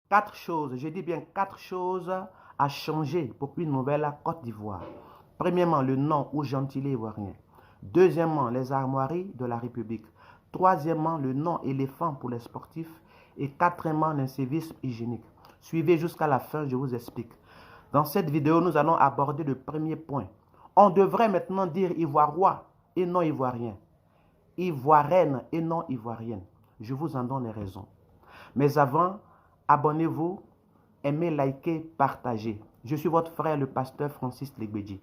Quatre choses, je dis bien quatre choses à changer pour une nouvelle Côte d'Ivoire. Premièrement, le nom ou gentilé ivoirien. Deuxièmement, les armoiries de la République. Troisièmement, le nom éléphant pour les sportifs. Et quatrièmement, l'incivisme hygiénique. Suivez jusqu'à la fin, je vous explique. Dans cette vidéo, nous allons aborder le premier point. On devrait maintenant dire ivoirois et non ivoirien. Ivoirienne et non ivoirienne. Je vous en donne les raisons. Mais avant, abonnez-vous, aimez, likez, partagez. Je suis votre frère, le pasteur Francis Legbedji.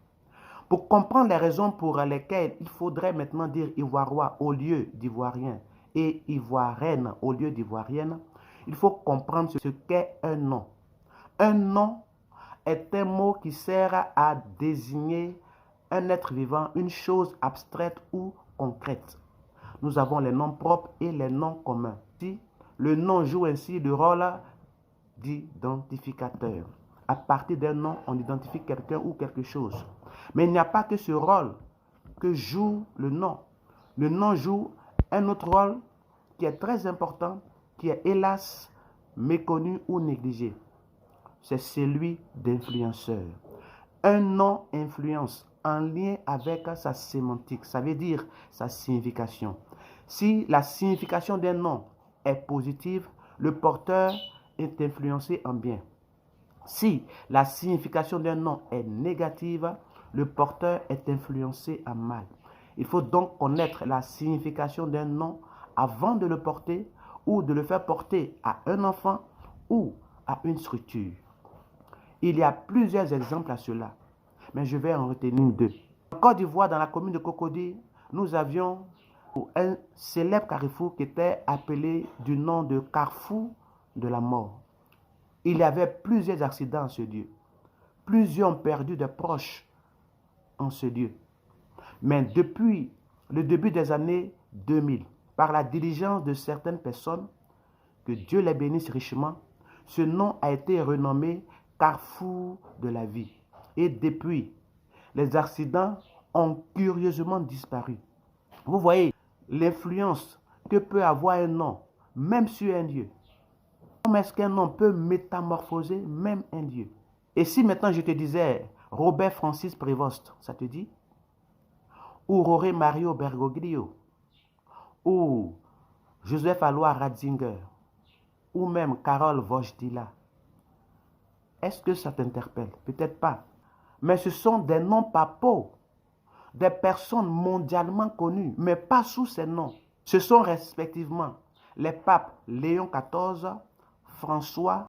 Pour comprendre les raisons pour lesquelles il faudrait maintenant dire ivoirois au lieu d'ivoirien et ivoirienne au lieu d'ivoirienne, il faut comprendre ce qu'est un nom. Un nom est un mot qui sert à désigner un être vivant, une chose abstraite ou concrète. Nous avons les noms propres et les noms communs. Le nom joue ainsi le rôle d'identificateur. À partir d'un nom, on identifie quelqu'un ou quelque chose. Mais il n'y a pas que ce rôle que joue le nom. Le nom joue un autre rôle qui est très important, qui est hélas méconnu ou négligé. C'est celui d'influenceur. Un nom influence en lien avec sa sémantique, ça veut dire sa signification. Si la signification d'un nom est positive, le porteur est influencé en bien. Si la signification d'un nom est négative, le porteur est influencé en mal. Il faut donc connaître la signification d'un nom avant de le porter ou de le faire porter à un enfant ou à une structure. Il y a plusieurs exemples à cela, mais je vais en retenir deux. En Côte d'Ivoire, dans la commune de Cocody, nous avions un célèbre carrefour qui était appelé du nom de Carrefour de la mort. Il y avait plusieurs accidents en ce lieu. Plusieurs ont perdu des proches en ce lieu. Mais depuis le début des années 2000, par la diligence de certaines personnes, que Dieu les bénisse richement, ce nom a été renommé Carrefour de la vie. Et depuis, les accidents ont curieusement disparu. Vous voyez l'influence que peut avoir un nom, même sur un lieu. Comment est-ce qu'un nom peut métamorphoser même un lieu? Et si maintenant je te disais Robert Francis Prévost, ça te dit? Ou Roré Mario Bergoglio? Ou Joseph Alois Ratzinger? Ou même Carole Vojdila? Est-ce que ça t'interpelle? Peut-être pas. Mais ce sont des noms papaux, des personnes mondialement connues, mais pas sous ces noms. Ce sont respectivement les papes Léon XIV, François,